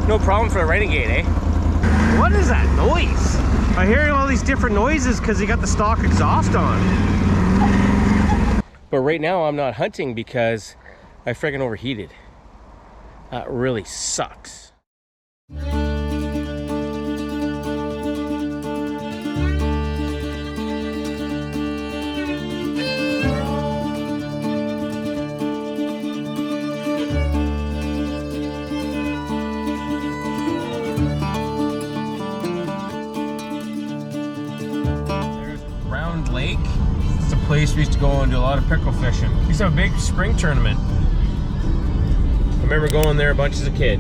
No problem for the Renegade, eh? What is that noise? I'm hearing all these different noises because he got the stock exhaust on. But right now I'm not hunting because I freaking overheated. That really sucks. Lake. It's a place we used to go and do a lot of pickerel fishing. We used to have a big spring tournament. I remember going there a bunch as a kid.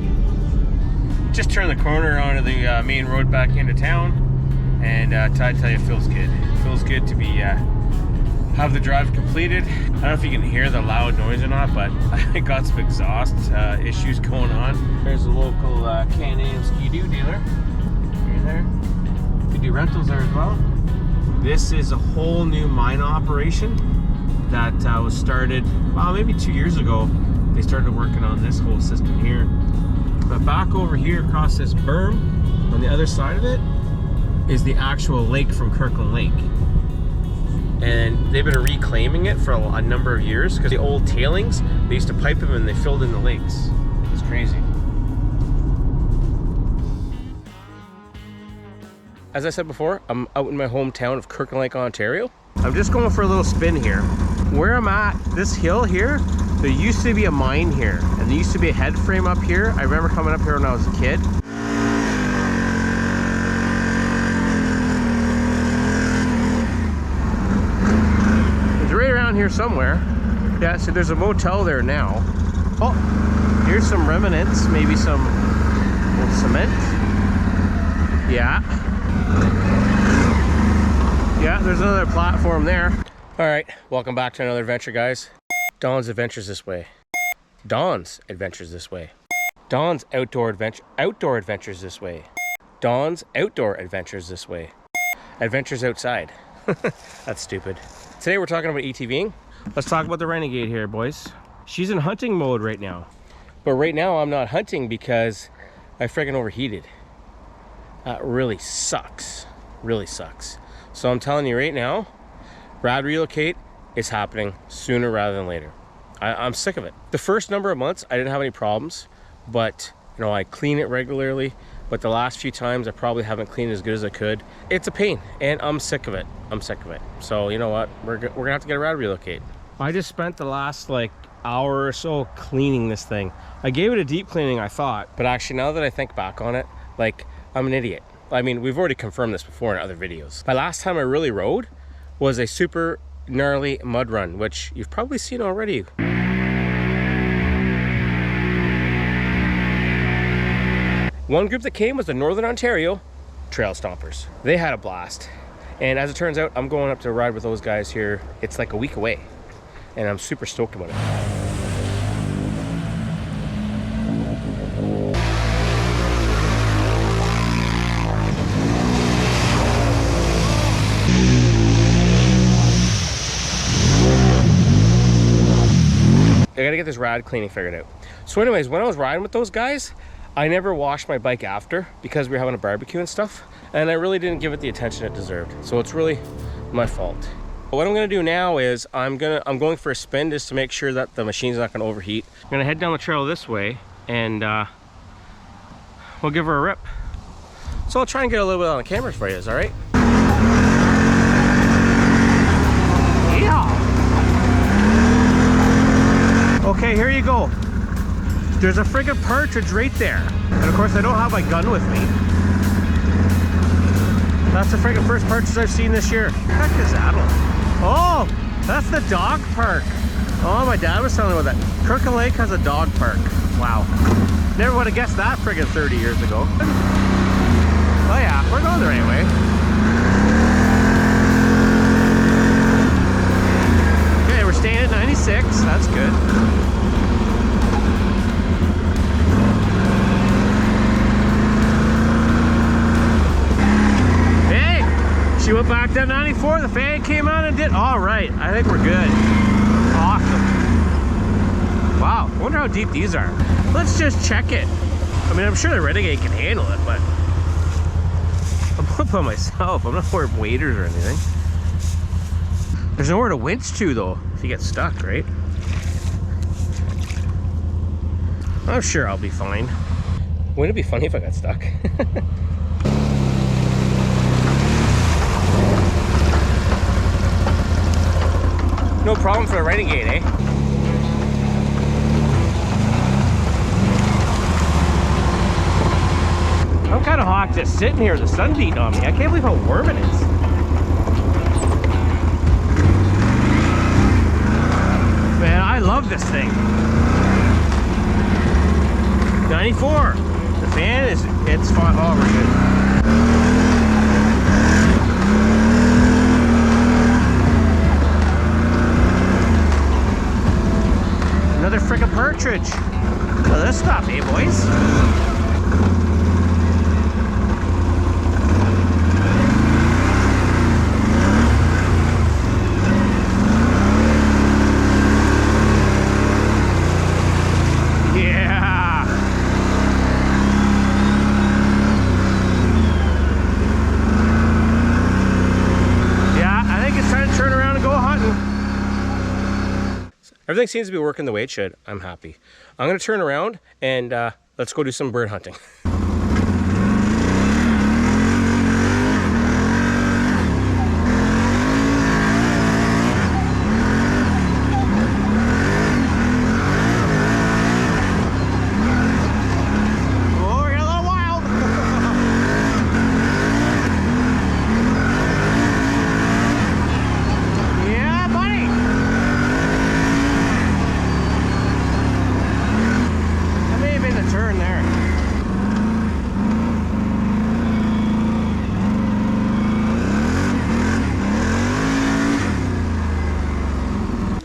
Just turned the corner onto the main road back into town, and I tell you, it feels good. It feels good to be have the drive completed. I don't know if you can hear the loud noise or not, but I got some exhaust issues going on. There's a local Can Am Ski-Doo dealer. Right there. We do rentals there as well. This is a whole new mine operation that was started, well, maybe 2 years ago. They started working on this whole system here. But back over here across this berm, on the other side of it, is the actual lake from Kirkland Lake. And they've been reclaiming it for a number of years because the old tailings, they used to pipe them and they filled in the lakes. It's crazy. As I said before, I'm out in my hometown of Kirkland Lake, Ontario. I'm just going for a little spin here. Where I'm at, this hill here, there used to be a mine here, and there used to be a head frame up here. I remember coming up here when I was a kid. It's right around here somewhere. Yeah, so there's a motel there now. Oh, here's some remnants, maybe some cement. Yeah. Yeah, there's another platform there. All right, welcome back to another adventure, guys. Don's Adventures This Way. Don's Adventures This Way. Don's Outdoor Adventures This Way. Don's Outdoor Adventures This Way. Adventures outside. That's stupid. Today we're talking about ATVing. Let's talk about the Renegade here, boys. She's in hunting mode right now. But right now I'm not hunting because I freaking overheated. That really sucks. Really sucks. So I'm telling you right now, Rad Relocate is happening sooner rather than later. I'm sick of it. The first number of months, I didn't have any problems, but you know, I clean it regularly. But the last few times, I probably haven't cleaned as good as I could. It's a pain, and I'm sick of it. I'm sick of it. So you know what? We're gonna have to get a Rad Relocate. I just spent the last like hour or so cleaning this thing. I gave it a deep cleaning, I thought, but actually now that I think back on it, like I'm an idiot. I mean, we've already confirmed this before in other videos. My last time I really rode was a super gnarly mud run, which you've probably seen already. One group that came was the Northern Ontario Trail Stompers. They had a blast. And as it turns out, I'm going up to ride with those guys here. It's like a week away. And I'm super stoked about it. I gotta get this rad cleaning figured out. So anyways, when I was riding with those guys, I never washed my bike after because we were having a barbecue and stuff, and I really didn't give it the attention it deserved. So it's really my fault. What I'm gonna do now is I'm going for a spin just to make sure that the machine's not gonna overheat. I'm gonna head down the trail this way and we'll give her a rip. So I'll try and get a little bit on the camera for you, all right? Okay, here you go. There's a friggin' partridge right there. And of course I don't have my gun with me. That's the friggin' first partridge I've seen this year. What the heck is that one? Oh, that's the dog park. Oh, my dad was telling me about that. Kirkland Lake has a dog park. Wow. Never would have guessed that friggin' 30 years ago. Oh yeah, we're going the right way. Okay, we're staying at 96. That's good. She went back down 94, the fan came on and did all right. I think we're good. Awesome. Wow, I wonder how deep these are. Let's just check it. I mean, I'm sure the Renegade can handle it, but I'm up by myself. I'm not wearing waders or anything. There's nowhere to winch to though, if you get stuck, right? I'm sure I'll be fine. Wouldn't it be funny if I got stuck? No problem for the Renegade, eh? I'm kind of hot just sitting here, the sun beating on me. I can't believe how warm it is. Man, I love this thing. 94. The fan is, it's fun. Oh, we're good. Another frickin' partridge. Well, this stuff, eh, boys? Everything seems to be working the way it should. I'm happy. I'm gonna turn around and let's go do some bird hunting.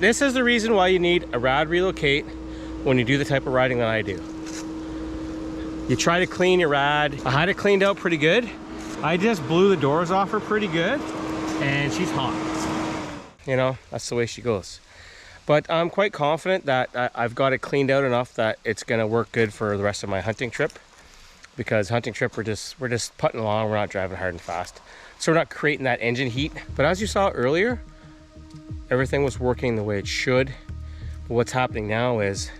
This is the reason why you need a Rad Relocate when you do the type of riding that I do. You try to clean your Rad. I had it cleaned out pretty good. I just blew the doors off her pretty good and she's hot. You know, that's the way she goes. But I'm quite confident that I've got it cleaned out enough that it's gonna work good for the rest of my hunting trip. Because hunting trip, we're just putting along, we're not driving hard and fast. So we're not creating that engine heat. But as you saw earlier, everything was working the way it should. But what's happening now is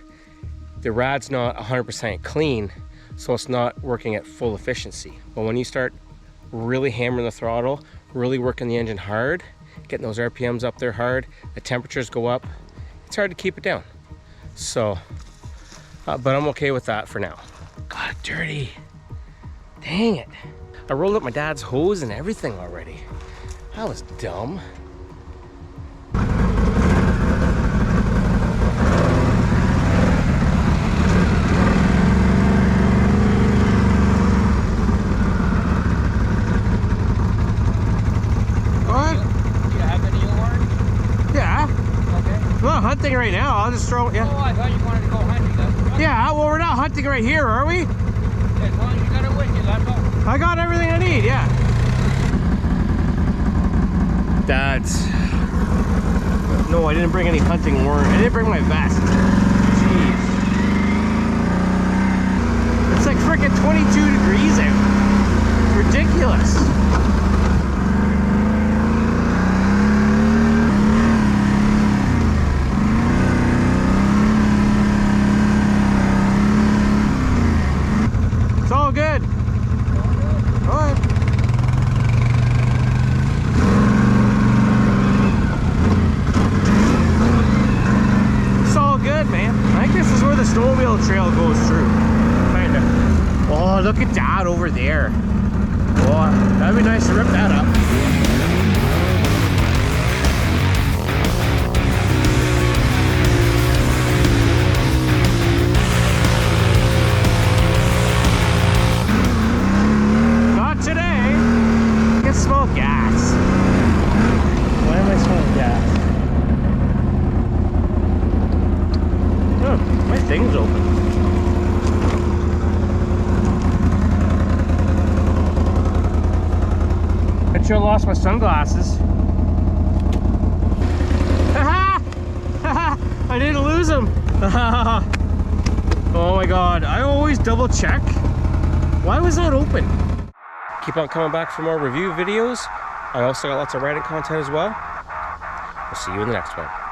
the Rad's not 100% clean, so it's not working at full efficiency. But when you start really hammering the throttle, really working the engine hard, getting those RPMs up there hard, the temperatures go up, it's hard to keep it down. So, but I'm okay with that for now. Got it dirty. Dang it. I rolled up my dad's hose and everything already. That was dumb. Hunting right now, I'll just throw it. Yeah. Oh, I thought you wanted to go hunting. Yeah, well, we're not hunting right here, are we? As long as you got it with you, that's all. I got everything I need, yeah. That's... No, I didn't bring any hunting worm. I didn't bring my vest. Jeez. It's like freaking 22 degrees out. It's ridiculous. Trail goes through, kind of. Oh, look at that over there. Oh, that'd be nice to rip that up. Not today. I can smell gas. Why am I smelling gas? Oh, my thing's open. I sure lost my sunglasses. Haha! I didn't lose them. Oh, my my God, I always double check. Why was that open? Keep on coming back for more review videos. I also got lots of riding content as well. We'll see you in the next one.